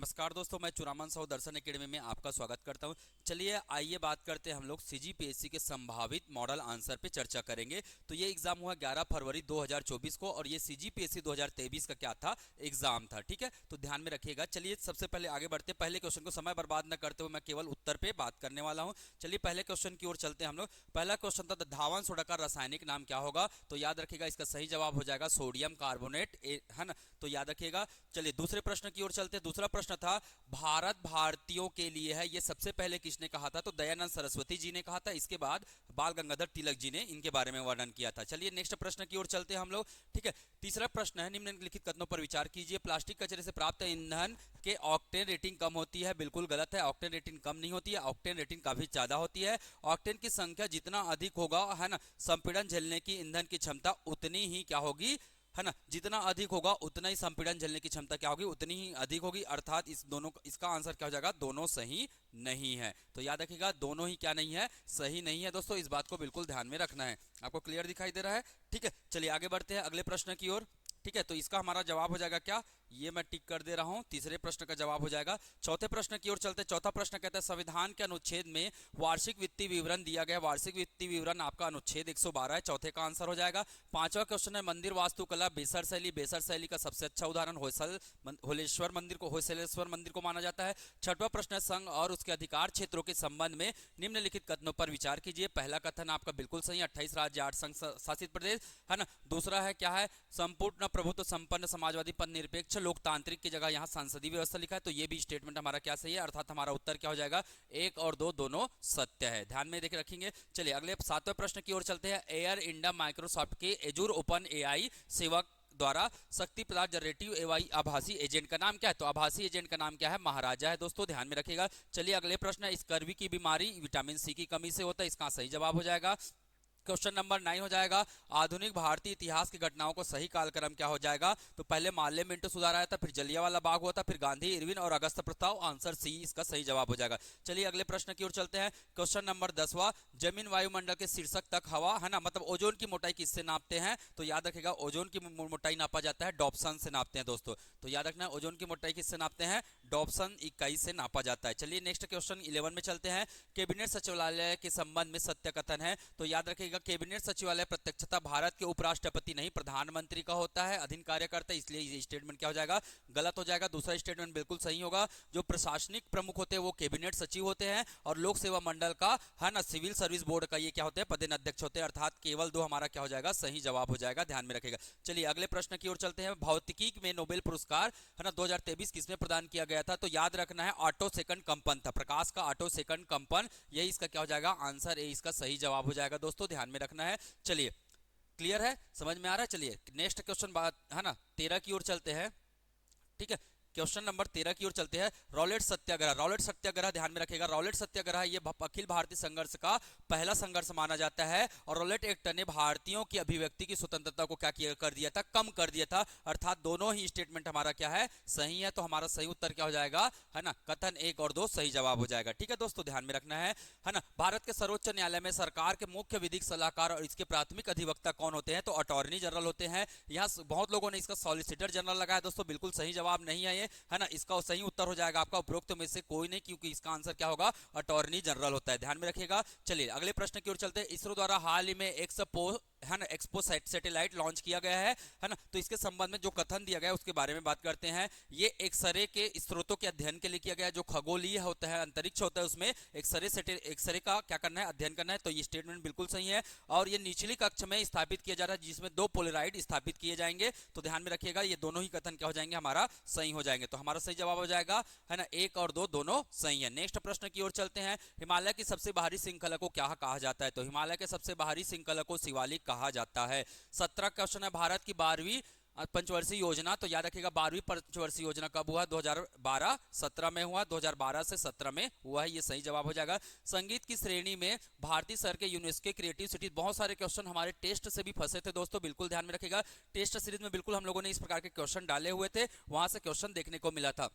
नमस्कार दोस्तों, मैं चुरामन साहू दर्शन एकेडमी में आपका स्वागत करता हूं। चलिए आइए बात करते हैं हम लोग सीजीपीएससी के संभावित मॉडल आंसर पे चर्चा करेंगे। तो ये एग्जाम हुआ 11 फरवरी 2024 को और ये सीजीपीएससी 2023 का क्या था, एग्जाम था। ठीक है, तो ध्यान में रखिएगा। चलिए सबसे पहले आगे बढ़ते हैं। पहले क्वेश्चन को समय बर्बाद न करते हुए मैं केवल उत्तर पे बात करने वाला हूँ। चलिए पहले क्वेश्चन की ओर चलते हैं हम लोग। पहला क्वेश्चन था धावन सोडा का रासायनिक नाम क्या होगा। तो याद रखिएगा इसका सही जवाब हो जाएगा सोडियम कार्बोनेट, है ना। तो याद रखिएगा। चलिए दूसरे प्रश्न की ओर चलते हैं। दूसरा प्रश्न था भारत भारतीयों के लिए है, ये सबसे पहले किसने कहा था। तो दयानंद सरस्वती जी ने कहा था। इसके बाद बाल गंगाधर तिलक जी ने इनके बारे में वर्णन किया था। चलिए नेक्स्ट प्रश्न की ओर चलते हैं हम लोग। ठीक है, तीसरा प्रश्न है निम्नलिखित कथनों पर विचार कीजिए। प्लास्टिक कचरे से प्राप्त ईंधन के ऑक्टेन रेटिंग कम होती है। बिल्कुल गलत है, ऑक्टेन रेटिंग कम नहीं होती है, ऑक्टेन रेटिंग काफी ज्यादा होती है। ऑक्टेन की संख्या जितना अधिक होगा, है ना, संपीड़न झेलने की ईंधन की क्षमता उतनी ही क्या होगी, है ना, जितना अधिक होगा उतना ही संपीड़न झेलने की क्षमता क्या होगी, उतनी ही अधिक होगी। अर्थात इस दोनों, इसका आंसर क्या हो जाएगा, दोनों सही नहीं है। तो याद रखिएगा दोनों ही क्या नहीं है, सही नहीं है। दोस्तों इस बात को बिल्कुल ध्यान में रखना है। आपको क्लियर दिखाई दे रहा है। ठीक है, चलिए आगे बढ़ते हैं अगले प्रश्न की ओर। ठीक है, तो इसका हमारा जवाब हो जाएगा क्या, ये मैं टिक कर दे रहा हूं। तीसरे प्रश्न का जवाब हो जाएगा। चौथे प्रश्न की ओर चलते हैं। चौथा प्रश्न कहता है संविधान के अनुच्छेद में वार्षिक वित्तीय विवरण दिया गया। वार्षिक वित्तीय विवरण आपका अनुच्छेद 112 है, चौथे का आंसर हो जाएगा। पांचवा क्वेश्चन है मंदिर वास्तुकला बेसर शैली। बेसर शैली का सबसे अच्छा उदाहरण होलेश्वर मंदिर को माना जाता है। छठवां प्रश्न है संघ और उसके अधिकार क्षेत्रों के संबंध में निम्नलिखित कथनों पर विचार कीजिए। पहला कथन आपका बिल्कुल सही, 28 राज्य 8 संघ शासित प्रदेश, है ना। दूसरा है क्या है, संपूर्ण प्रभुत्व संपन्न समाजवादी पद निरपेक्ष लोकतांत्रिक की जगह यहां संसदीय व्यवस्था लिखा है। तो ये भी स्टेटमेंट हमारा क्या सही है, अर्थात हमारा उत्तर क्या हो जाएगा, 1 और 2 दोनों सत्य है। ध्यान में देख रखेंगे। चलिए अगले सातवें प्रश्न की ओर चलते हैं। एयर इंडिया माइक्रोसॉफ्ट के एजूर ओपन एआई सेवा द्वारा शक्ति प्रदान जनरेटिव एआई आभासी एजेंट का नाम क्या है। तो आभासी एजेंट का नाम क्या है, महाराजा है। दोस्तों ध्यान में रखिएगा। चलिए अगले प्रश्न है, स्कर्वी की बीमारी विटामिन सी की कमी से होता है। इसका सही जवाब हो जाएगा क्वेश्चन नंबर 9 हो जाएगा। आधुनिक भारतीय इतिहास की घटनाओं को सही कालक्रम क्या हो जाएगा। तो पहले माल्य मिंटो सुधार आया था, फिर जलियांवाला बाग हुआ था, फिर गांधी इरविन और अगस्त प्रस्ताव। आंसर सी इसका सही जवाब हो जाएगा। चलिए अगले प्रश्न की ओर चलते हैं। क्वेश्चन नंबर 10वां, जमीन वायुमंडल के शीर्षक तक हवा, है ना, मतलब ओजोन की मोटाई किससे नापते हैं। तो याद रखेगा ओजोन की मोटाई नापा जाता है डॉप्सन से नापते हैं दोस्तों। तो याद रखना ओजोन की मोटाई किससे नापते हैं, डॉप्सन इकाई से नापा जाता है। चलिए नेक्स्ट क्वेश्चन 11 में चलते हैं। कैबिनेट सचिवालय के संबंध में सत्य कथन है। तो याद रखिएगा कैबिनेट सचिवालय प्रत्यक्षता भारत के उपराष्ट्रपति नहीं प्रधानमंत्री का होता है, अधीन कार्य करता है, इसलिए ये स्टेटमेंट क्या हो जाएगा, गलत हो जाएगा। दूसरा स्टेटमेंट बिल्कुल सही होगा। जो प्रशासनिक प्रमुख होते हैं वो कैबिनेट सचिव होते हैं और लोक सेवा मंडल का, है ना, सिविल सर्विस बोर्ड का ये क्या होते हैं, पदेन अध्यक्ष होते हैं। अर्थात केवल 2 हमारा क्या हो जाएगा, सही जवाब हो जाएगा। ध्यान में रखेगा। चलिए अगले प्रश्न की ओर चलते हैं। भौतिकी में नोबेल पुरस्कार, है ना, 2023 किसमें प्रदान किया गया था। तो याद रखना है ऑटो सेकंड कंपन था, प्रकाश का ऑटो सेकंड कंपन, यही इसका क्या हो जाएगा, आंसर ए इसका सही जवाब हो जाएगा। दोस्तों ध्यान में रखना है। चलिए क्लियर है, समझ में आ रहा है। चलिए नेक्स्ट क्वेश्चन बात, है ना, 13 की ओर चलते हैं। ठीक है, क्वेश्चन नंबर 13 की ओर चलते हैं। रॉलेट सत्याग्रह, रॉलेट सत्याग्रह ध्यान में रखिएगा। रॉलेट सत्याग्रह ये अखिल भारतीय संघर्ष का पहला संघर्ष माना जाता है और रॉलेट एक्ट ने भारतीयों की अभिव्यक्ति की स्वतंत्रता को क्या किया, कर दिया था, कम कर दिया था। अर्थात दोनों ही स्टेटमेंट हमारा क्या है, सही है। तो हमारा सही उत्तर क्या हो जाएगा, है ना, कथन 1 और 2 सही जवाब हो जाएगा। ठीक है दोस्तों ध्यान में रखना है ना। भारत के सर्वोच्च न्यायालय में सरकार के मुख्य विधिक सलाहकार और इसके प्राथमिक अधिवक्ता कौन होते हैं। तो अटॉर्नी जनरल होते हैं। यहाँ बहुत लोगों ने इसका सॉलिसिटर जनरल लगाया दोस्तों, बिल्कुल सही जवाब नहीं है ये, है ना। इसका सही उत्तर हो जाएगा आपका उपरोक्त में से कोई नहीं, क्योंकि इसका आंसर क्या होगा, अटॉर्नी जनरल होता है। ध्यान में रखिएगा। चलिए अगले प्रश्न की ओर चलते हैं। इसरो द्वारा हाल ही में एक्सपो, है ना, एक्सपो सैटेलाइट लॉन्च किया गया है ना। तो इसके संबंध में जो कथन दिया गया है उसके बारे में बात करते हैं। ये एक्सरे के स्रोतों के अध्ययन के लिए किया गया है। जो खगोलीय होता है, अंतरिक्ष होता है, उसमें एक्सरे का क्या करना है, अध्ययन करना है। तो ये स्टेटमेंट बिल्कुल सही है। और ये निचली कक्ष में स्थापित किया जा रहा है जिसमें 2 पोलराइड स्थापित किए जाएंगे। तो ध्यान में रखिएगा ये दोनों ही कथन क्या हो जाएंगे, हमारा सही हो जाएंगे। तो हमारा सही जवाब हो जाएगा, है ना, 1 और 2 दोनों सही है। नेक्स्ट प्रश्न की ओर चलते हैं। हिमालय की सबसे बाहरी श्रृंखला को क्या कहा जाता है। तो हिमालय के सबसे बाहरी श्रृंखला को शिवालिक कहा जाता है। 17 क्वेश्चन है। भारत की 12वीं पंचवर्षीय योजना, तो याद रखिएगा 12वीं पंचवर्षीय योजना कब हुआ, 2012-17 में हुआ, 2012 से 17 में हुआ है, ये सही जवाब हो जाएगा। संगीत की श्रेणी में भारतीय स्तर के यूनेस्को क्रिएटिव सिटी, बहुत सारे क्वेश्चन हमारे टेस्ट से भी फंसे थे दोस्तों, बिल्कुल ध्यान में रखिएगा। टेस्ट सीरीज में बिल्कुल हम लोगों ने इस प्रकार के क्वेश्चन डाले हुए थे, वहां से क्वेश्चन देखने को मिला था।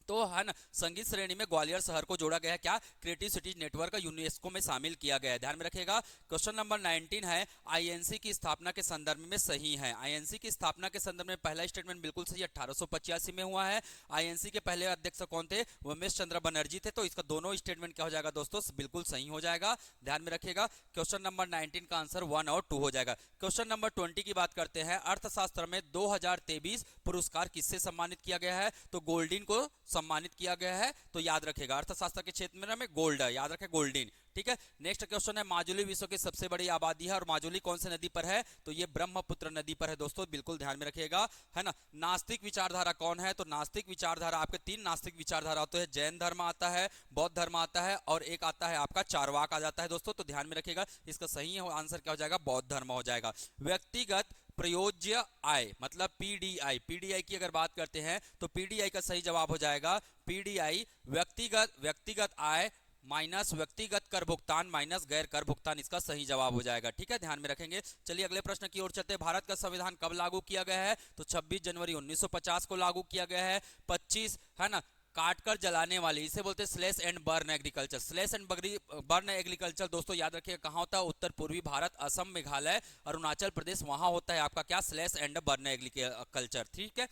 तो है ना, संगीत श्रेणी में ग्वालियर शहर को जोड़ा गया है क्या, क्रिएटिव सिटीज नेटवर्क का यूनेस्को में शामिल किया गया है, ध्यान में रखिएगा। क्वेश्चन नंबर 19 है, आईएनसी की स्थापना के संदर्भ में सही है। आईएनसी की स्थापना के संदर्भ में पहला स्टेटमेंट बिल्कुल सही, 1885 में हुआ है। आईएनसी के पहले अध्यक्ष कौन थे, उमेश चंद्र बनर्जी थे। तो इसका दोनों स्टेटमेंट क्या हो जाएगा दोस्तों, बिल्कुल सही हो जाएगा, ध्यान में रखिएगा। क्वेश्चन नंबर 19 का आंसर 1 और 2 हो जाएगा। क्वेश्चन नंबर 20 की बात करते हैं, अर्थशास्त्र में 2023 पुरस्कार किससे सम्मानित किया गया है, तो गोल्डन को सम्मानित किया गया है। तो याद रखेगा, अर्थशास्त्र के क्षेत्र में गोल्ड है, याद रखें गोल्डन, ठीक है। नेक्स्ट क्वेश्चन है, माजुली विश्व की सबसे बड़ी आबादी है और माजुली कौन सी नदी पर है, तो ये ब्रह्मपुत्र नदी पर है दोस्तों, बिल्कुल ध्यान में रखिएगा, है ना। नास्तिक विचारधारा कौन है, तो नास्तिक विचारधारा आपके 3 नास्तिक विचारधारा होते हैं, जैन धर्म आता है, बौद्ध धर्म आता है और एक आता है आपका चारवाक आ जाता है दोस्तों। तो ध्यान में रखिएगा, इसका सही आंसर क्या हो जाएगा, बौद्ध धर्म हो जाएगा। व्यक्तिगत प्रयोज्य आय मतलब पीडीआई, पीडीआई की अगर बात करते हैं तो पीडीआई का सही जवाब हो जाएगा पीडीआई व्यक्तिगत आय माइनस व्यक्तिगत कर भुगतान माइनस गैर कर भुगतान, इसका सही जवाब हो जाएगा, ठीक है, ध्यान में रखेंगे। चलिए अगले प्रश्न की ओर चलते हैं। भारत का संविधान कब लागू किया गया है, तो 26 जनवरी 1950 को लागू किया गया है। 25 है ना, काटकर जलाने वाली, इसे बोलते हैं slash and burn agriculture. Slash and burn agriculture दोस्तों याद रखिएगा कहाँ होता है, उत्तर पूर्वी भारत, असम, मेघालय, अरुणाचल प्रदेश, वहां होता है आपका क्या, स्लेश एंड बर्न एग्रीकल्चर, ठीक है।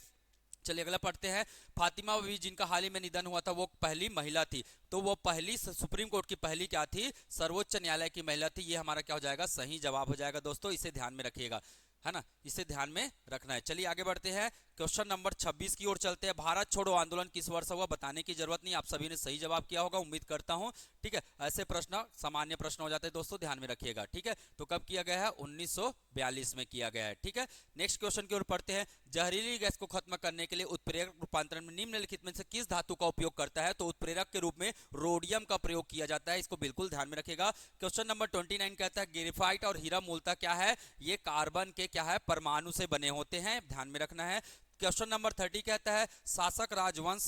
चलिए अगला पढ़ते हैं। फातिमा बीबी जिनका हाल ही में निधन हुआ था वो पहली महिला थी, तो वो पहली सुप्रीम कोर्ट की पहली क्या थी, सर्वोच्च न्यायालय की महिला थी। ये हमारा क्या हो जाएगा, सही जवाब हो जाएगा दोस्तों, इसे ध्यान में रखिएगा, है ना, इसे ध्यान में रखना है। चलिए आगे बढ़ते हैं, क्वेश्चन नंबर 26 की ओर चलते हैं। भारत छोड़ो आंदोलन किस वर्ष हुआ, बताने की जरूरत नहीं, आप सभी ने सही जवाब किया होगा, उम्मीद करता हूं, ठीक है। ऐसे प्रश्न सामान्य प्रश्न हो जाते हैं दोस्तों, ध्यान में रखिएगा, ठीक है। तो कब किया गया है, 1942 में किया गया है, ठीक है। नेक्स्ट क्वेश्चन की ओर पढ़ते हैं। जहरीली गैस को खत्म करने के लिए उत्प्रेरक रूपांतरण में निम्नलिखित में से किस धातु का उपयोग करता है, तो उत्प्रेरक के रूप में रोडियम का प्रयोग किया जाता है, इसको बिल्कुल ध्यान में रखिएगा। क्वेश्चन नंबर 29 कहता है, ग्रेफाइट और हीरा मूलतः क्या है, ये कार्बन के क्या है, परमाणु से बने होते हैं, ध्यान में रखना है। क्वेश्चन नंबर 30 कहता है, शासक राजवंश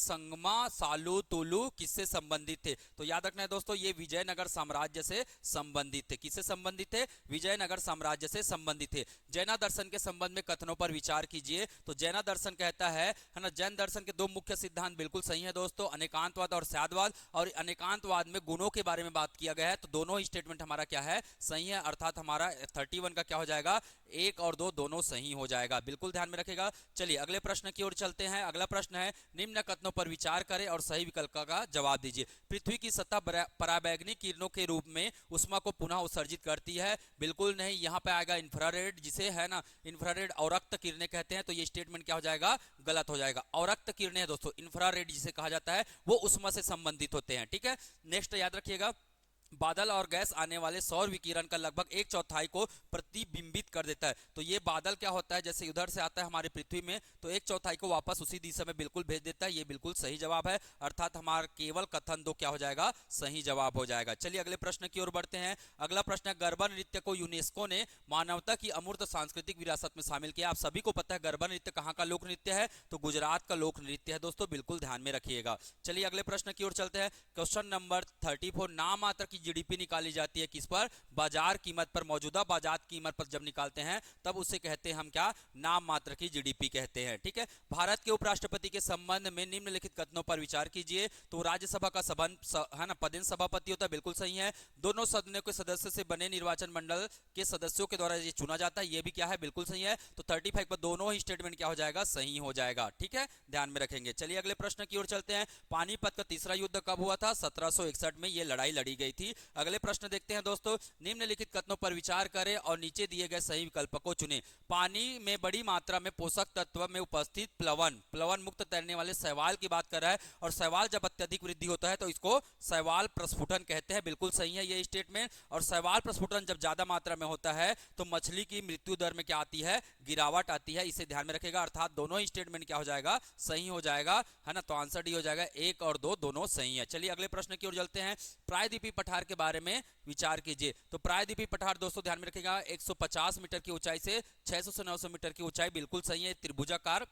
संगमा सालू तुलु किससे संबंधित थे, तो याद रखना है दोस्तों ये विजयनगर साम्राज्य से संबंधित थे। किससे संबंधित थे, विजयनगर साम्राज्य से संबंधित थे। जैना दर्शन के संबंध में कथनों पर विचार कीजिए, तो जैना दर्शन कहता है ना, जैन दर्शन के 2 मुख्य सिद्धांत बिल्कुल सही है दोस्तों, अनेकांतवाद और स्यादवाद। और अनेकांतवाद में गुणों के बारे में बात किया गया है, तो दोनों ही स्टेटमेंट हमारा क्या है, सही है, अर्थात हमारा 31 का क्या हो जाएगा, 1 और 2 दोनों सही हो जाएगा, बिल्कुल ध्यान में रखेगा। चलिए अगले प्रश्न की ओर चलते हैं। अगला प्रश्न है, निम्न कथनों पर विचार करें और सही विकल्प का जवाब दीजिए। पृथ्वी की सतह पराबैंगनी किरणों के रूप में उष्मा को पुनः उत्सर्जित करती है, बिल्कुल नहीं, यहाँ पे आएगा इंफ्रारेड, जिसे है ना इंफ्रारेड अवरक्त किरणें कहते हैं, तो ये स्टेटमेंट क्या हो जाएगा, गलत हो जाएगा। अवरक्त किरणें दोस्तों, इंफ्रारेड जिसे कहा जाता है, वो उष्मा से संबंधित होते हैं, ठीक है। नेक्स्ट याद रखिएगा, बादल और गैस आने वाले सौर विकिरण का लगभग 1/4 को प्रतिबिंबित कर देता है। तो ये बादल क्या होता है, जैसे उधर से आता है हमारे पृथ्वी में, तो 1/4 को वापस उसी दिशा में बिल्कुल भेज देता है, ये बिल्कुल सही जवाब है, अर्थात हमारा केवल कथन 2 क्या हो जाएगा, सही जवाब हो जाएगा। चलिए अगले प्रश्न की ओर बढ़ते हैं। अगला प्रश्न है, गरबा नृत्य को यूनेस्को ने मानवता की अमूर्त सांस्कृतिक विरासत में शामिल किया। आप सभी को पता है गरबा नृत्य कहाँ का लोक नृत्य है, तो गुजरात का लोक नृत्य है दोस्तों, बिल्कुल ध्यान में रखिएगा। चलिए अगले प्रश्न की ओर चलते हैं। क्वेश्चन नंबर 34, नाम मात्र की जीडीपी निकाली जाती है किस पर, बाजार कीमत पर। मौजूदा बाजार कीमत पर जब निकालते हैं तब उसे कहते हैं हम क्या, नाम मात्र की जीडीपी कहते हैं, ठीक है। भारत के उपराष्ट्रपति के संबंध में निम्नलिखित कथनों पर विचार कीजिए, तो राज्यसभा का है ना पदेन सभापति होता है, बिल्कुल सही है। दोनों सदनों के सदस्य से बने निर्वाचन मंडल के सदस्यों के द्वारा ये चुना जाता है, ये भी क्या है, बिल्कुल सही है। तो 35 पर दोनों ही स्टेटमेंट क्या हो जाएगा, सही हो जाएगा, ठीक है, ध्यान में रखेंगे। चलिए अगले प्रश्न की ओर चलते हैं। पानीपत का तीसरा युद्ध कब हुआ था, 1761 में ये लड़ाई लड़ी गई थी। अगले प्रश्न देखते हैं दोस्तों, निम्नलिखित कथनों पर विचार करें और नीचे दिए गए सही विकल्प को चुनें। पानी में बड़ी मात्रा में पोषक तत्व में उपस्थित प्लवन मुक्त तैरने वाले शैवाल की बात कर रहा है, और शैवाल जब अत्यधिक वृद्धि होता है तो इसको शैवाल प्रस्फुटन कहते हैं, बिल्कुल सही है ये स्टेटमेंट। और शैवाल प्रस्फुटन जब ज्यादा मात्रा में होता है तो मछली की मृत्यु दर में क्या आती है, गिरावट आती है, इसे ध्यान में रखेगा, अर्थात दोनों ही स्टेटमेंट क्या हो जाएगा, सही हो जाएगा, है ना। तो आंसर डी हो जाएगा, 1 और 2 दोनों सही है। चलिए अगले प्रश्न की ओर चलते हैं। प्रायद्वीपीय पठार के बारे में विचार कीजिए, तो प्रायद्वीपीय पठार दोस्तों ध्यान में रखिएगा 150 मीटर की ऊंचाई से 600 से 900 मीटर की ऊंचाई, बिल्कुल सही है, त्रिभुजाकार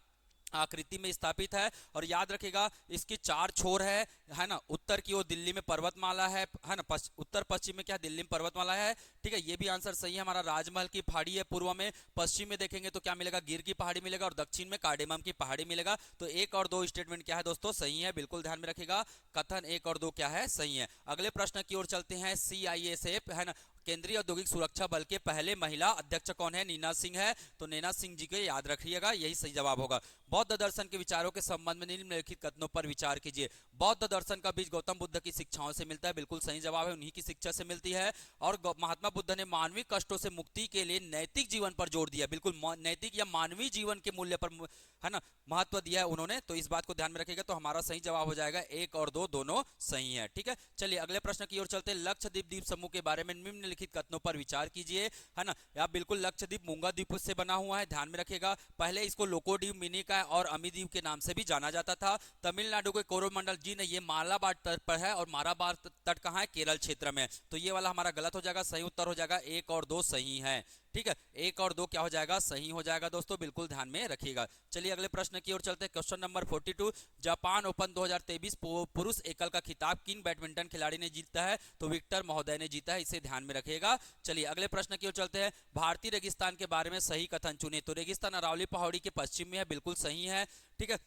आकृति में स्थापित है। और याद रखेगा इसकी 4 छोर है ना। उत्तर की ओर दिल्ली में पर्वतमाला है ना। उत्तर पश्चिम में क्या दिल्ली में पर्वतमाला है, ठीक है, ये भी आंसर सही है हमारा। राजमहल की पहाड़ी है पूर्व में। पश्चिम में देखेंगे तो क्या मिलेगा, गिर की पहाड़ी मिलेगा। और दक्षिण में कार्डेमम की पहाड़ी मिलेगा। तो 1 और 2 स्टेटमेंट क्या है दोस्तों, सही है, बिल्कुल ध्यान में रखिएगा। कथन 1 और 2 क्या है, सही है। अगले प्रश्न की ओर चलते हैं। CISF है ना, केंद्रीय औद्योगिक सुरक्षा बल के पहले महिला अध्यक्ष कौन है, नीना सिंह है। तो नीना सिंह जी को याद रखिएगा, यही सही जवाब होगा। बौद्ध दर्शन के विचारों के संबंध में निम्नलिखित कथनों पर विचार कीजिए। बौद्ध दर्शन का बीज गौतम बुद्ध की शिक्षाओं से मिलता है, बिल्कुल सही जवाब है, उन्हीं की शिक्षा से मिलती है। और महात्मा बुद्ध ने मानवीय कष्टों से मुक्ति के लिए नैतिक जीवन पर जोर दिया, बिल्कुल नैतिक या मानवीय जीवन के मूल्य पर है ना महत्व दिया है उन्होंने। तो इस बात को ध्यान में रखिएगा। तो हमारा सही जवाब हो जाएगा 1 और 2 दोनों सही है, ठीक है। चलिए अगले प्रश्न की ओर चलते हैं। लक्षद्वीप द्वीप समूह के बारे में निम्नलिखित कथनों पर विचार कीजिए, है ना। या बिल्कुल लक्षद्वीप मूंगा द्वीप से बना हुआ है, ध्यान में रखिएगा। पहले इसको लोकोद्वीप, मिनिकॉय और अमीद्वीप के नाम से भी जाना जाता था। तमिलनाडु के कोरोमंडल जी ने, ये मालाबार तट पर है। और मालाबार तट कहाँ है, केरल क्षेत्र में। तो ये वाला हमारा गलत हो जाएगा, सही उत्तर हो जाएगा 1 और 2 सही है, ठीक है। 1 और 2 क्या हो जाएगा, सही हो जाएगा दोस्तों, बिल्कुल ध्यान में रखिएगा। चलिए अगले प्रश्न की ओर चलते हैं। क्वेश्चन नंबर 42, जापान ओपन 2023 पुरुष एकल का खिताब किन बैडमिंटन खिलाड़ी ने जीता है। तो विक्टर महोदय ने जीता है, इसे ध्यान में रखिएगा। चलिए अगले प्रश्न की ओर चलते हैं। भारतीय रेगिस्तान के बारे में सही कथन चुने। तो रेगिस्तान अरावली पहाड़ी के पश्चिम में है, बिल्कुल सही है, ठीक है।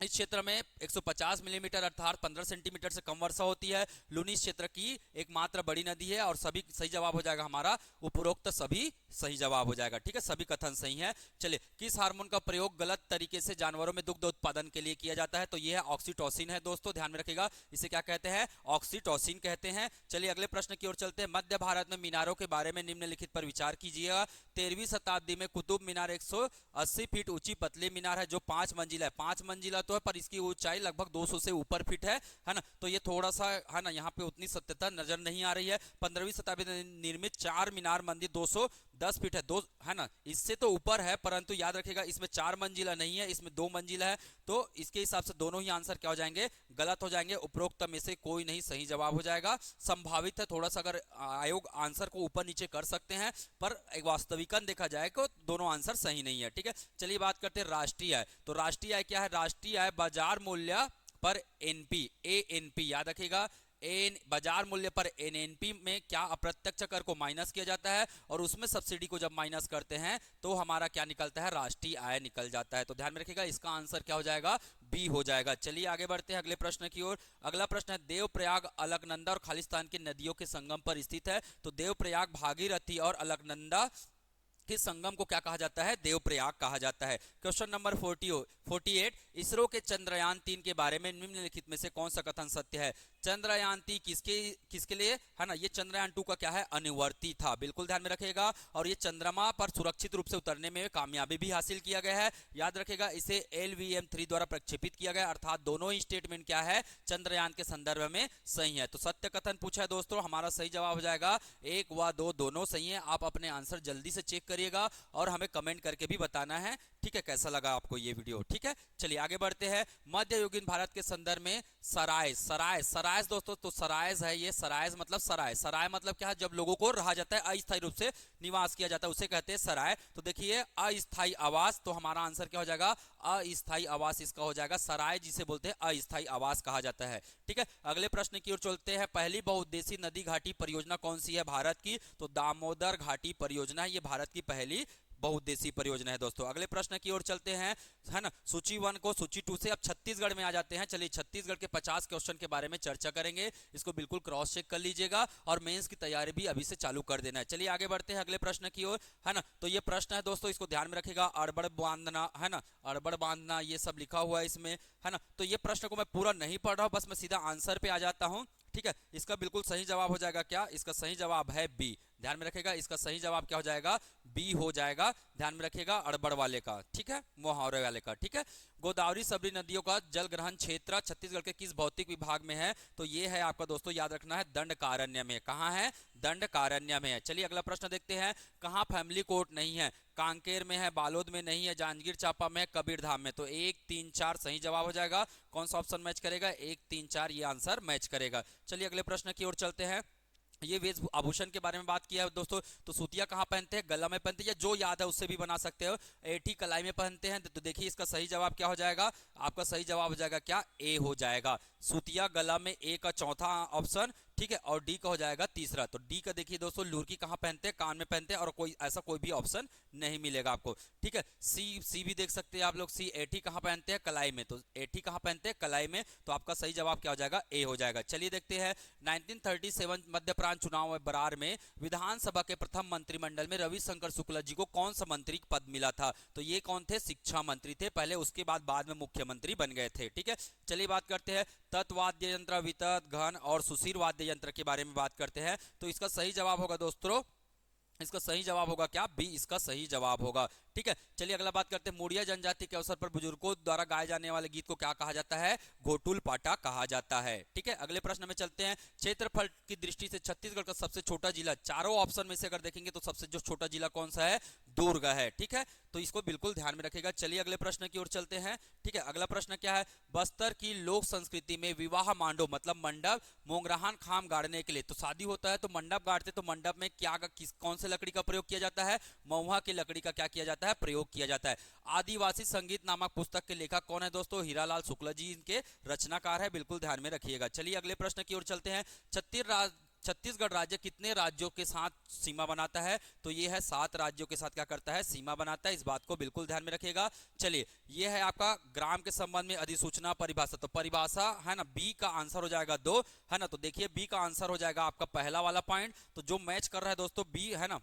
इस क्षेत्र में 150 मिलीमीटर अर्थात 15 सेंटीमीटर से कम वर्षा होती है। लूनी इस क्षेत्र की एकमात्र बड़ी नदी है। और सभी सही जवाब हो जाएगा हमारा, उपरोक्त सभी सही जवाब हो जाएगा, ठीक है, सभी कथन सही है। चलिए किस हार्मोन का प्रयोग गलत तरीके से जानवरों में दुग्ध उत्पादन के लिए किया जाता है। तो यह है ऑक्सीटोसिन है दोस्तों, ध्यान में रखिएगा, इसे क्या कहते हैं, ऑक्सीटोसिन कहते हैं। चलिए अगले प्रश्न की ओर चलते हैं। मध्य भारत में मीनारों के बारे में निम्नलिखित पर विचार कीजिएगा। 13वीं शताब्दी में कुतुब मीनार 180 फीट ऊंची पतली मीनार है, जो 5 मंजिला है। 5 मंजिला तो है, पर इसकी ऊंचाई लगभग 200 से ऊपर फीट है ना। तो ये थोड़ा सा है ना, यहाँ पे उतनी सत्यता नजर नहीं आ रही है। 15वीं शताब्दी में निर्मित 4 मीनार मंदिर 210 फीट है, दो है ना, इससे तो ऊपर है, परंतु याद रखिएगा इसमें 4 मंजिला नहीं है, इसमें 2 मंजिला है। तो इसके हिसाब से दोनों ही आंसर क्या हो जाएंगे, गलत हो जाएंगे। उपरोक्त में से कोई नहीं सही जवाब हो जाएगा। संभावित है थोड़ा सा, अगर आयोग आंसर को ऊपर नीचे कर सकते हैं, पर एक वास्तविकन देखा जाए तो दोनों आंसर सही नहीं है, ठीक है। चलिए बात करते हैं राष्ट्रीय आय। तो राष्ट्रीय आय क्या है, राष्ट्रीय आय बाजार मूल्य पर एनपी, एएनपी याद रखिएगा। बाजार मूल्य पर एनएनपी में क्या अप्रत्यक्ष कर को माइनस किया जाता है, और उसमें सब्सिडी को जब माइनस करते हैं तो हमारा क्या निकलता है, राष्ट्रीय आय निकल जाता है। तो ध्यान में रखिएगा, इसका आंसर क्या हो जाएगा, बी हो जाएगा। चलिए आगे बढ़ते हैं अगले प्रश्न की ओर। अगला प्रश्न है, देवप्रयाग अलकनंदा और खालिस्तान की नदियों के संगम पर स्थित है। तो देवप्रयाग भागीरथी और अलकनंदा के संगम को क्या कहा जाता है, देवप्रयाग कहा जाता है। क्वेश्चन नंबर 48, इसरो के चंद्रयान 3 के बारे में निम्नलिखित में से कौन सा कथन सत्य है। चंद्रयान 3 किसके लिए है ना, ये चंद्रयान 2 का क्या है, अनुवर्ती था, बिल्कुल ध्यान में रखिएगा। और ये चंद्रमा पर सुरक्षित रूप से उतरने में कामयाबी भी हासिल किया गया है, याद रखिएगा। इसे LVM-3 द्वारा प्रक्षेपित किया गया, अर्थात दोनों ही स्टेटमेंट क्या है, चंद्रयान के संदर्भ में सही है। तो सत्य कथन पूछा है दोस्तों, हमारा सही जवाब हो जाएगा 1 व 2 दोनों सही है। आप अपने आंसर जल्दी से चेक करिएगा और हमें कमेंट करके भी बताना है, ठीक है, कैसा लगा आपको ये वीडियो, ठीक है। चलिए आगे बढ़ते हैं। मध्ययुगीन भारत के संदर्भ में सराय दोस्तों, तो सराय है ये, सराय मतलब सराय मतलब क्या है, जब लोगों को रहा जाता है, अस्थायी रूप से निवास किया जाता है, उसे कहते हैं सराय। तो देखिए अस्थायी आवास, तो हमारा आंसर क्या हो जाएगा, अस्थायी आवास इसका हो जाएगा। सराय जिसे बोलते हैं अस्थायी आवास कहा जाता है, ठीक है। अगले प्रश्न की ओर चलते हैं। पहली बहुउद्देशीय नदी घाटी परियोजना कौन सी है भारत की। तो दामोदर घाटी परियोजना, ये भारत की पहली बहुउद्देशीय परियोजना है दोस्तों। अगले प्रश्न की ओर चलते हैं, है ना, सूची 1 को सूची 2 से अब छत्तीसगढ़ में आ जाते हैं। चलिए छत्तीसगढ़ के 50 क्वेश्चन के बारे में चर्चा करेंगे, इसको बिल्कुल क्रॉस चेक कर लीजिएगा और मेंस की तैयारी भी अभी से चालू कर देना है। चलिए आगे बढ़ते हैं अगले प्रश्न की ओर, है ना। तो ये प्रश्न है दोस्तों, इसको ध्यान में रखिएगा, अड़बड़ बांधना, है ना, अड़बड़ बांधना ये सब लिखा हुआ है इसमें, है ना। तो ये प्रश्न को मैं पूरा नहीं पढ़ रहा हूं, बस मैं सीधा आंसर पे आ जाता हूं, ठीक है। इसका बिल्कुल सही जवाब हो जाएगा क्या, इसका सही जवाब है बी, ध्यान में रखिएगा। इसका सही जवाब क्या हो जाएगा, बी हो जाएगा, ध्यान में रखिएगा, अड़बड़ वाले का, ठीक है, मुहावरे वाले का, ठीक है। गोदावरी सबरी नदियों का जल ग्रहण क्षेत्र छत्तीसगढ़ के किस भौतिक विभाग में है। तो ये है आपका दोस्तों, याद रखना है, दंडकारण्य में। कहाँ है, दंडकारण्य में है। चलिए अगला प्रश्न देखते हैं। कहाँ फैमिली कोर्ट नहीं है। कांकेर में है, बालोद में नहीं है, जांजगीर चांपा में है, कबीरधाम में। तो 1, 3, 4 सही जवाब हो जाएगा। कौन सा ऑप्शन मैच करेगा, 1, 3, 4 ये आंसर मैच करेगा। चलिए अगले प्रश्न की ओर चलते हैं। ये वेश आभूषण के बारे में बात किया है दोस्तों। तो सूतिया कहाँ पहनते हैं, गला में पहनते हैं, या जो याद है उससे भी बना सकते हो। एठी कलाई में पहनते हैं। तो देखिए इसका सही जवाब क्या हो जाएगा, आपका सही जवाब हो जाएगा क्या, ए हो जाएगा। सूतिया गला में, ए का चौथा ऑप्शन, ठीक है। और डी का हो जाएगा तीसरा। तो डी का देखिए दोस्तों, लुरकी कहाँ पहनते हैं, कान में पहनते हैं, और कोई ऐसा कोई भी ऑप्शन नहीं मिलेगा आपको, ठीक है। सी सी भी देख सकते हैं आप लोग, सी एठी कहाँ पहनते हैं, कलाई में। तो एठी कहाँ पहनते हैं, कलाई में। तो आपका सही जवाब क्या हो जाएगा, ए हो जाएगा। चलिए देखते हैं 1937 मध्य प्रांत चुनाव बरार में विधानसभा के प्रथम मंत्रिमंडल में रविशंकर शुक्ला जी को कौन सा मंत्री पद मिला था। तो ये कौन थे, शिक्षा मंत्री थे पहले, उसके बाद में मुख्यमंत्री बन गए थे, ठीक है। चलिए बात करते हैं तत्वाद्य यंत्र, वितत, घन और सुशीर वाद्य यंत्र के बारे में बात करते हैं। तो इसका सही जवाब होगा दोस्तों, इसका सही जवाब होगा क्या, बी इसका सही जवाब होगा, ठीक है। चलिए अगला बात करते हैं, मुड़िया जनजाति के अवसर पर बुजुर्गों द्वारा गाए जाने वाले गीत को क्या कहा जाता है, घोटुल पाटा कहा जाता है, ठीक है। अगले प्रश्न में चलते हैं, क्षेत्रफल की दृष्टि से छत्तीसगढ़ का सबसे छोटा जिला, चारों ऑप्शन में से अगर देखेंगे तो सबसे जो छोटा जिला कौन सा है, दुर्ग है, ठीक है। तो इसको बिल्कुल ध्यान में रखेगा। चलिए अगले प्रश्न की ओर चलते हैं, ठीक है। अगला प्रश्न क्या है, बस्तर की लोक संस्कृति में विवाह मांडो मतलब मंडप मोंगराहन खाम गाड़ने के लिए, तो शादी होता है तो मंडप गाड़ते, तो मंडप में क्या कौन से लकड़ी का प्रयोग किया जाता है, महुआ की लकड़ी का क्या किया जाता है, प्रयोग किया जाता है। आदिवासी संगीत नामक पुस्तक के लेखक कौन है दोस्तों, हीरालाल शुक्ला जी इनके रचनाकार है, बिल्कुल ध्यान में रखिएगा। चलिए अगले प्रश्न की ओर चलते हैं, छत्तीसगढ़ राज्य कितने राज्यों के साथ सीमा बनाता है। तो ये है 7 राज्यों के साथ क्या करता है, सीमा बनाता है, इस बात को बिल्कुल ध्यान में रखिएगा। चलिए ये है आपका ग्राम के संबंध में अधिसूचना परिभाषा, तो परिभाषा है ना, बी का आंसर हो जाएगा 2, है ना। तो देखिए बी का आंसर हो जाएगा आपका पहला वाला पॉइंट, तो जो मैच कर रहा है दोस्तों बी, है ना,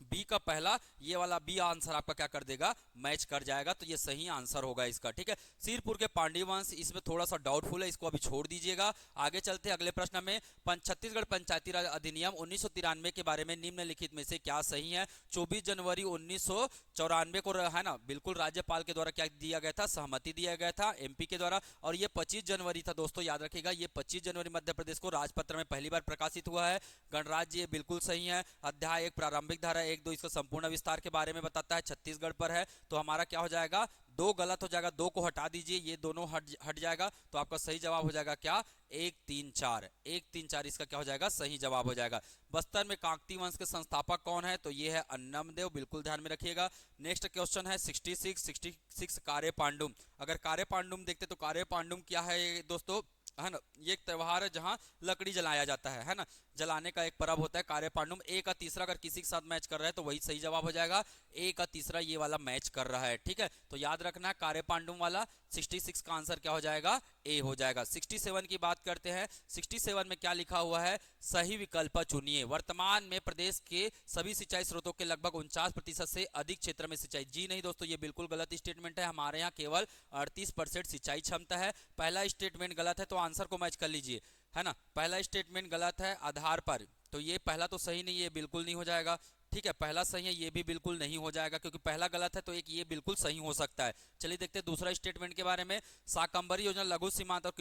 बी का पहला ये वाला बी आंसर आपका क्या कर देगा, मैच कर जाएगा, तो ये सही आंसर होगा इसका, ठीक है। सिरपुर के पांड्य वंश, इसमें थोड़ा सा डाउटफुल है, इसको अभी छोड़ दीजिएगा। आगे चलते हैं अगले प्रश्न में, छत्तीसगढ़ पंचायती राज अधिनियम 1993 के बारे में निम्नलिखित में से क्या सही है। 24 जनवरी 1994 को है ना, बिल्कुल राज्यपाल के द्वारा क्या दिया गया था, सहमति दिया गया था एमपी के द्वारा, और ये 25 जनवरी था दोस्तों, याद रखिएगा ये 25 जनवरी मध्य प्रदेश को राजपत्र में पहली बार प्रकाशित हुआ है। गणराज्य ये बिल्कुल सही है। अध्याय 1 प्रारंभिक धारा 1, 2 इसका संपूर्ण विस्तार के बारे में बताता है, छत्तीसगढ़ पर है, तो हमारा क्या हो जाएगा, 2 गलत हो जाएगा, 2 को हटा दीजिए, ये दोनों हट जाएगा, तो आपका सही जवाब हो जाएगा क्या, 1 3 4, 1 3 4 इसका क्या हो जाएगा, सही जवाब हो जाएगा। बस्तर में काकती वंश के संस्थापक कौन है, तो ये है अन्नमदेव, बिल्कुल ध्यान में रखिएगा। नेक्स्ट क्वेश्चन है 66 कार्य पांडुम। अगर कार्य पांडुम देखते तो कार्य पांडुम क्या है दोस्तों, है ना, ये एक त्यौहार है जहां लकड़ी जलाया जाता है ना, जलाने का एक पर्व होता है कार्य पांडुम। ए का तीसरा अगर किसी के साथ मैच कर रहा है तो वही सही जवाब हो जाएगा, ए का तीसरा ये वाला मैच कर रहा है, ठीक है। तो याद रखना है कार्य पांडुम वाला, 66 का आंसर क्या हो जाएगा, ए हो जाएगा। 67 की बात करते हैं, 67 में क्या लिखा हुआ है, सही विकल्प चुनिए। वर्तमान में प्रदेश के सभी सिंचाई स्रोतों के लगभग 49% से अधिक क्षेत्र में सिंचाई, जी नहीं दोस्तों, ये बिल्कुल गलत स्टेटमेंट है, हमारे यहाँ केवल 38% सिंचाई क्षमता है। पहला स्टेटमेंट गलत है, तो आंसर को मैच कर लीजिए, है ना। पहला स्टेटमेंट गलत है आधार पर, तो ये पहला तो सही नहीं है, बिल्कुल नहीं हो जाएगा, ठीक है। पहला सही है, ये भी बिल्कुल नहीं हो जाएगा, क्योंकि पहला गलत है तो एक ये बिल्कुल सही हो सकता है। चलिए देखते हैं दूसरा स्टेटमेंट के बारे में, शाकंभरी योजना लघु सीमांत और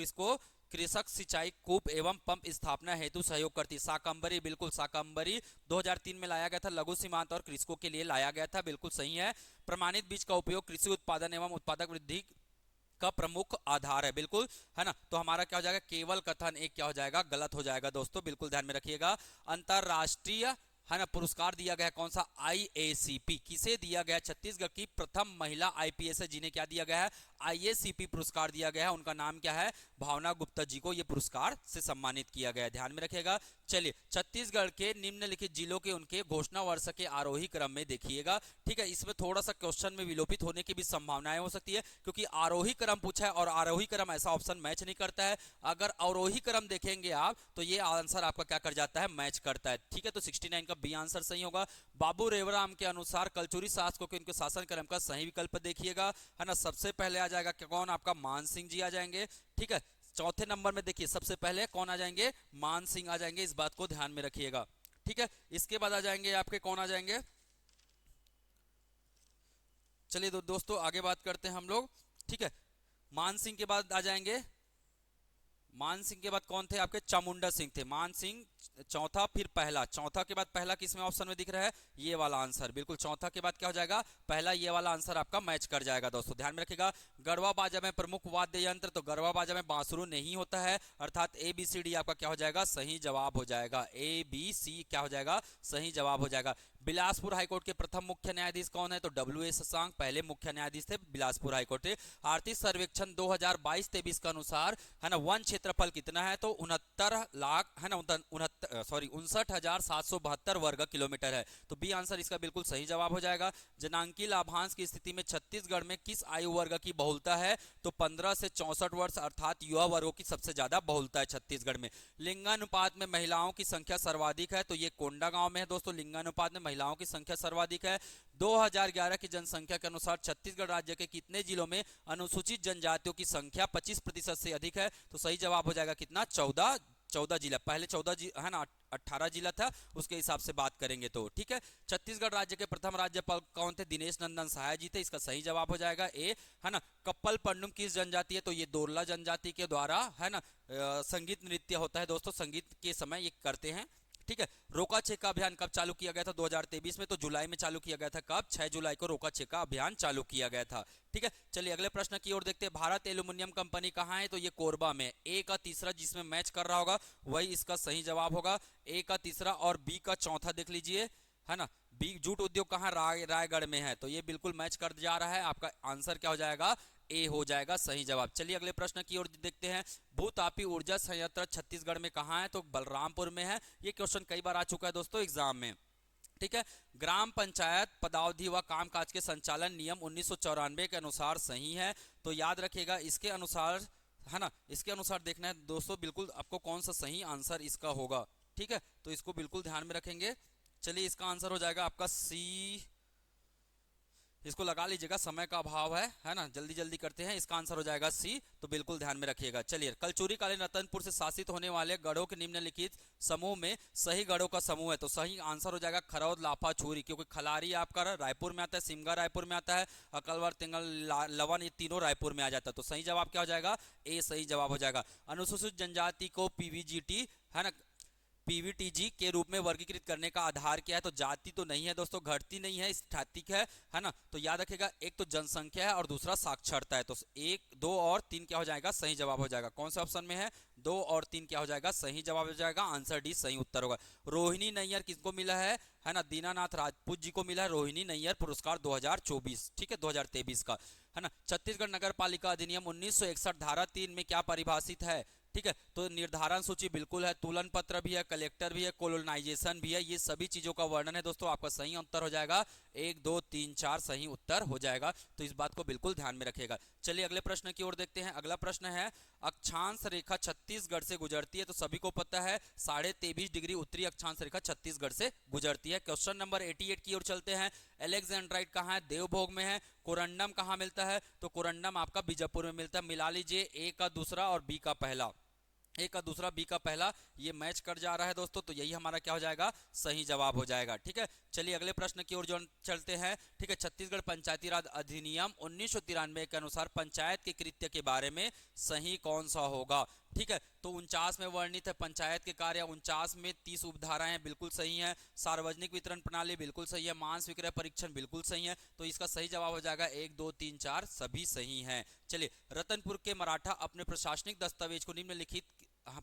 कृषक सिंचाई कूप एवं पंप स्थापना हेतु सहयोग करती है। शाकंभरी, बिल्कुल शाकंभरी 2003 में लाया गया था, लघु सीमांत और कृषकों के लिए लाया गया था, बिल्कुल सही है। प्रमाणित बीज का उपयोग कृषि उत्पादन एवं उत्पादक वृद्धि का प्रमुख आधार है, बिल्कुल, है ना। तो हमारा क्या हो जाएगा, केवल कथन एक क्या हो जाएगा, गलत हो जाएगा दोस्तों, बिल्कुल ध्यान में रखिएगा। अंतरराष्ट्रीय, है ना, पुरस्कार दिया गया कौन सा, आईएसीपी, किसे दिया गया, छत्तीसगढ़ की प्रथम महिला आईपीएस है जिन्हें क्या दिया गया है, आईएसीपी पुरस्कार दिया गया है, उनका नाम क्या है, भावना गुप्ता जी को ये पुरस्कार से सम्मानित किया गया है, ध्यान में रखिएगा। चलिए छत्तीसगढ़ के निम्नलिखित जिलों के उनके घोषणा वर्ष के आरोही क्रम में देखिएगा, ठीक है। इसमें थोड़ा सा क्वेश्चन में विलोपित होने की भी संभावनाएं हो सकती है, क्योंकि आरोही क्रम पूछा है और आरोही क्रम ऐसा ऑप्शन मैच नहीं करता है। अगर अवरोही क्रम देखेंगे आप तो ये आंसर आपका क्या कर जाता है, मैच करता है, ठीक है। तो 69 का बी आंसर सही होगा। बाबू रेवराम के अनुसार कलचुरी शासकों के उनके शासन क्रम का सही विकल्प देखिएगा, है ना। सबसे पहले आ जाएगा कौन, आपका मान सिंह जी आ जाएंगे, ठीक है। चौथे नंबर में देखिए सबसे पहले कौन आ जाएंगे, मान सिंह आ जाएंगे, इस बात को ध्यान में रखिएगा, ठीक है। इसके बाद आ जाएंगे आपके कौन आ जाएंगे, चलिए दोस्तों आगे बात करते हैं हम लोग, ठीक है। मान सिंह के बाद आ जाएंगे, मान सिंह के बाद कौन थे आपके? चामुंडा सिंह थे। मान सिंह चौथा, फिर पहला, चौथा के बाद पहला किसमें ऑप्शन में दिख रहा है? ये वाला आंसर, बिल्कुल चौथा के बाद क्या हो जाएगा? पहला, ये वाला आंसर आपका मैच कर जाएगा दोस्तों, ध्यान में रखिएगा। गढ़वा बाजा में प्रमुख वाद्य यंत्र, तो गढ़वा बाजा में बांसुरी नहीं होता है, अर्थात ए बी सी डी आपका क्या हो जाएगा? सही जवाब हो जाएगा। ए बी सी क्या हो जाएगा? सही जवाब हो जाएगा। बिलासपुर हाईकोर्ट के प्रथम मुख्य न्यायाधीश कौन है? तो डब्ल्यू एस शशांक पहले मुख्य न्यायाधीश थे बिलासपुर हाईकोर्ट के। आर्थिक सर्वेक्षण 2022-23 के अनुसार है ना वन क्षेत्रफल कितना है? तो 69 लाख है ना 59,772 वर्ग किलोमीटर है। तो बी आंसर इसका बिल्कुल सही जवाब हो जाएगा। जनांकी लाभांश की स्थिति में छत्तीसगढ़ में किस आयु वर्ग की बहुलता है? तो 15 से 64 वर्ष, अर्थात युवा वर्गों की सबसे ज्यादा बहुलता है छत्तीसगढ़ में। लिंगानुपात में महिलाओं की संख्या सर्वाधिक है, तो ये कोंडागांव में है दोस्तों। लिंगानुपात में महिलाओं की संख्या सर्वाधिक है। 2011 की जनसंख्या के अनुसार छत्तीसगढ़ राज्य के कितने जिलों में अनुसूचित जनजातियों की संख्या 25% से अधिक है? तो सही जवाब हो जाएगा कितना? 14 जिला। पहले 14 है ना 18 जिला था, उसके हिसाब से बात करेंगे तो ठीक है। छत्तीसगढ़ राज्य के प्रथम राज्यपाल कौन थे? दिनेश नंदन सहाय जी थे, इसका सही जवाब हो जाएगा ए, है ना। कप्पल पंडुम किस जनजाति है? तो ये दोरला जनजाति के द्वारा है ना संगीत नृत्य होता है दोस्तों, संगीत के समय ये करते हैं, ठीक है। रोका छेका अभियान कब चालू किया गया था? 2023 में, तो जुलाई में चालू किया गया था। कब? 6 जुलाई को रोका छेका अभियान चालू किया गया था, ठीक है। चलिए अगले प्रश्न की ओर देखते हैं। भारत एल्यूमिनियम कंपनी कहाँ है? तो ये कोरबा में। ए का तीसरा जिसमें मैच कर रहा होगा वही इसका सही जवाब होगा। ए का तीसरा और बी का चौथा देख लीजिए, है ना। बी जूट उद्योग कहाँ? रायगढ़ में है, तो ये बिल्कुल मैच कर जा रहा है। आपका आंसर क्या हो जाएगा? ए हो जाएगा सही जवाब। चलिए अगले प्रश्न की ओर देखते हैं। भूतापी ऊर्जा संयंत्र छत्तीसगढ़ में कहाँ है? तो बलरामपुर में है। ये क्वेश्चन कई बार आ चुका है दोस्तों एग्जाम में, ठीक है। ग्राम पंचायत पदावधि व कामकाज के संचालन नियम 1994 के अनुसार सही है, तो याद रखिएगा इसके अनुसार, है ना, इसके अनुसार देखना है दोस्तों बिल्कुल आपको कौन सा सही आंसर इसका होगा, ठीक है। तो इसको बिल्कुल ध्यान में रखेंगे। चलिए इसका आंसर हो जाएगा आपका सी, इसको लगा लीजिएगा, समय का अभाव है ना, जल्दी जल्दी करते हैं। इसका आंसर हो जाएगा सी, तो बिल्कुल ध्यान में रखिएगा। चलिए कलचुरी कालीन रतनपुर से शासित होने वाले गढ़ों के निम्नलिखित समूह में सही गढ़ों का समूह है, तो सही आंसर हो जाएगा खरौद लाफा छुरी, क्योंकि खलारी आपका रायपुर में आता है, सिमगा रायपुर में आता है, अकलवर तिंगल लवन ये तीनों रायपुर में आ जाता है। तो सही जवाब क्या हो जाएगा? ए सही जवाब हो जाएगा। अनुसूचित जनजाति को पीवीजीटी है ना पीवीटीजी के रूप में वर्गीकृत करने का आधार क्या है? तो जाति तो नहीं है दोस्तों, घटती नहीं है, स्थैतिक है ना। तो याद रखिएगा एक तो जनसंख्या है और दूसरा साक्षरता है। तो 1, 2 और 3 क्या हो जाएगा? सही जवाब हो जाएगा। कौन से ऑप्शन में है? 2 और 3 क्या हो जाएगा? सही जवाब हो जाएगा। आंसर डी सही उत्तर होगा। रोहिणी नैयर किसको मिला है ना? दीनानाथ राजपूत जी को मिला है रोहिणी नैयर पुरस्कार 2024, ठीक है, 2023 का, है ना। छत्तीसगढ़ नगर पालिका अधिनियम 1961 धारा 3 में क्या परिभाषित है? ठीक है, तो निर्धारण सूची बिल्कुल है, तुलन पत्र भी है, कलेक्टर भी है, कोलोनाइजेशन भी है, ये सभी चीजों का वर्णन है दोस्तों। आपका सही उत्तर हो जाएगा 1, 2, 3, 4 सही उत्तर हो जाएगा, तो इस बात को बिल्कुल ध्यान में रखिएगा। चलिए अगले प्रश्न की ओर देखते हैं। अगला प्रश्न है, अक्षांश रेखा छत्तीसगढ़ से गुजरती है, तो सभी को पता है 23.5 डिग्री उत्तरी अक्षांश रेखा छत्तीसगढ़ से गुजरती है। क्वेश्चन नंबर 88 की ओर चलते हैं। एलेक्जेंड्राइट कहाँ है? देवभोग में है। कोरंडम कहाँ मिलता है? तो कोरंडम आपका बीजापुर में मिलता है। मिला लीजिए ए का दूसरा और बी का पहला, ए का दूसरा बी का पहला, ये मैच कर जा रहा है दोस्तों, तो यही हमारा क्या हो जाएगा? सही जवाब हो जाएगा, ठीक है। चलिए अगले प्रश्न की ओर जो चलते हैं, ठीक है। छत्तीसगढ़ पंचायती राज अधिनियम 1993 के अनुसार पंचायत के कृत्य के बारे में सही कौन सा होगा? ठीक है, तो 49 में वर्णित है पंचायत के कार्य, 49 में 30 उपधाराएं हैं, बिल्कुल सही है। सार्वजनिक वितरण प्रणाली बिल्कुल सही है। मांस विक्रय परीक्षण बिल्कुल सही है, तो इसका सही जवाब हो जाएगा 1, 2, 3, 4 सभी सही हैं। चलिए, रतनपुर के मराठा अपने प्रशासनिक दस्तावेज को निम्नलिखित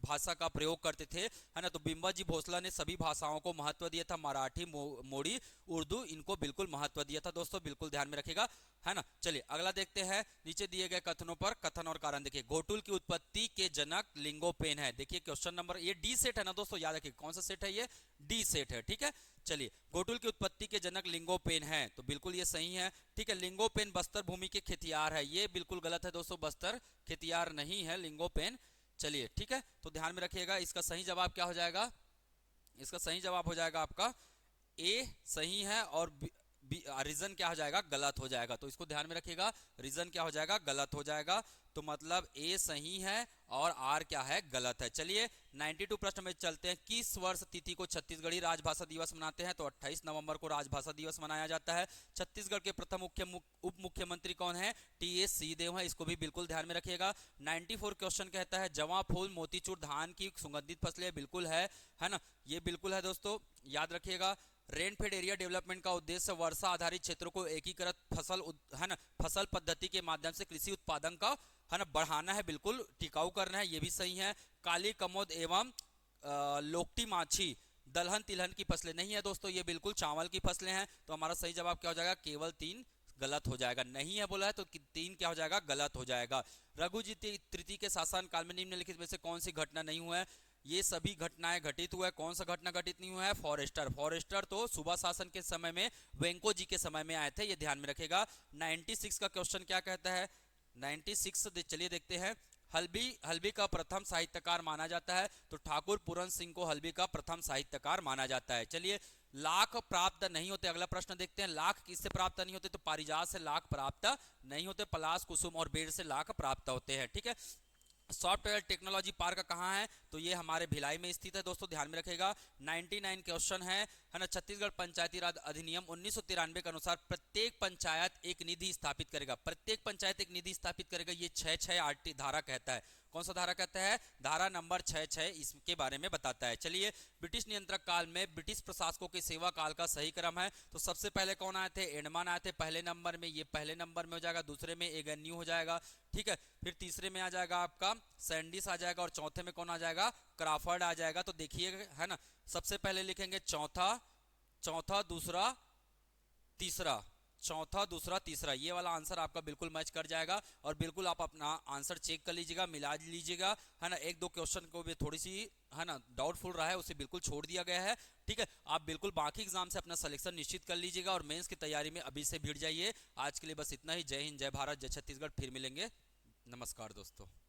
भाषा का प्रयोग करते थे, है ना। तो बिंबाजी भोसला ने सभी भाषाओं को महत्व दिया था, मराठी, मोड़ी, उर्दू, इनको बिल्कुल महत्व दिया था दोस्तों, बिल्कुल ध्यान में रखिएगा, है ना। चलिए अगला देखते हैं। नीचे दिए गए कथनों पर कथन और कारण देखिए। घोटुल की उत्पत्ति के जनक लिंगोपेन है। देखिए क्वेश्चन नंबर, ये डी सेट है ना दोस्तों, याद रखिए कौन सा सेट है? ये डी सेट है, ठीक है। चलिए, घोटुल की उत्पत्ति के जनक लिंगोपेन है, तो बिल्कुल ये सही है, ठीक है। लिंगोपेन बस्तर भूमि के खेतियार है, ये बिल्कुल गलत है दोस्तों, बस्तर खेतियार नहीं है लिंगोपेन। चलिए ठीक है, तो ध्यान में रखिएगा, इसका सही जवाब क्या हो जाएगा? इसका सही जवाब हो जाएगा आपका ए सही है, और रीजन क्या हो जाएगा, गलत हो जाएगा। तो इसको ध्यान में रखिएगा, रीजन क्या हो जाएगा, गलत हो जाएगा। तो मतलब ए सही है और आर क्या है, गलत है। चलिए 92 प्रश्न में चलते हैं। किस वर्ष तिथि को छत्तीसगढ़ी राजभाषा दिवस मनाते हैं? तो 28 नवंबर को राजभाषा दिवस मनाया जाता है। छत्तीसगढ़ के प्रथम उप मुख्यमंत्री कौन है? टी एस सिंहदेव है, इसको भी बिल्कुल ध्यान में रखिएगा। 94 क्वेश्चन कहता है जवां फूल मोतीचूर धान की सुगंधित फसलें, बिल्कुल है ना, ये बिल्कुल है दोस्तों, याद रखिएगा। रेनफेड एरिया डेवलपमेंट का उद्देश्य वर्षा आधारित क्षेत्रों को एकीकृत है ना, फसल पद्धति के माध्यम से कृषि उत्पादन का है ना बढ़ाना है, बिल्कुल टिकाऊ करना है, ये भी सही है। काली कमोद एवं लोकटी माछी दलहन तिलहन की फसलें नहीं है दोस्तों, ये बिल्कुल चावल की फसलें हैं। तो हमारा सही जवाब क्या हो जाएगा, केवल 3 गलत हो जाएगा। नहीं है बोला है तो 3 क्या हो जाएगा, गलत हो जाएगा। रघुजी तृतीय के शासन काल में निम्नलिखित में से कौन सी घटना नहीं हुआ है? ये सभी घटनाएं घटित हुआ है। कौन सा घटना घटित नहीं हुआ है? फॉरेस्टर तो सुबह शासन के समय में वेंको जी के समय में आए थे, ये ध्यान में रखेगा। 96 का क्वेश्चन क्या कहता है? 96 चलिए देखते हैं। हल्बी का प्रथम साहित्यकार माना जाता है, तो ठाकुर पूरन सिंह को हल्बी का प्रथम साहित्यकार माना जाता है। चलिए लाख प्राप्त नहीं होते, अगला प्रश्न देखते हैं। लाख किससे प्राप्त नहीं होते? तो पारिजात से लाख प्राप्त नहीं होते, पलाश कुसुम और बेर से लाख प्राप्त होते हैं। ठीक है, सॉफ्टवेयर टेक्नोलॉजी पार्क कहाँ है? तो ये हमारे भिलाई में स्थित है दोस्तों, ध्यान में रखेगा। 99 क्वेश्चन है ना। छत्तीसगढ़ पंचायती राज अधिनियम 1993 के अनुसार प्रत्येक पंचायत एक निधि स्थापित करेगा। प्रत्येक पंचायत एक निधि स्थापित करेगा, ये 6 आरटी धारा कहता है। कौन सा धारा कहता है? धारा नंबर 6 इसके बारे में बताता है। चलिए ब्रिटिश नियंत्रक काल में ब्रिटिश प्रशासकों के सेवा काल का सही क्रम है। तो सबसे पहले कौन आए थे? एडमन आए थे पहले नंबर में, ये पहले नंबर में हो जाएगा। दूसरे में एगन्यू हो जाएगा, ठीक है। फिर तीसरे में आ जाएगा आपका सैंडिस आ जाएगा, और चौथे में कौन आ जाएगा? क्राफर्ड आ जाएगा। तो देखिए है ना, सबसे पहले लिखेंगे चौथा दूसरा तीसरा, चौथा दूसरा तीसरा, ये वाला आंसर आपका बिल्कुल मैच कर जाएगा। और बिल्कुल आप अपना आंसर चेक कर लीजिएगा, मिला लीजिएगा, है ना। एक दो क्वेश्चन को भी थोड़ी सी है ना डाउटफुल रहा है, उसे बिल्कुल छोड़ दिया गया है, ठीक है। आप बिल्कुल बाकी एग्जाम से अपना सिलेक्शन निश्चित कर लीजिएगा और मेंस की तैयारी में अभी से भिड़ जाइए। आज के लिए बस इतना ही। जय हिंद, जय भारत, जय छत्तीसगढ़। फिर मिलेंगे, नमस्कार दोस्तों।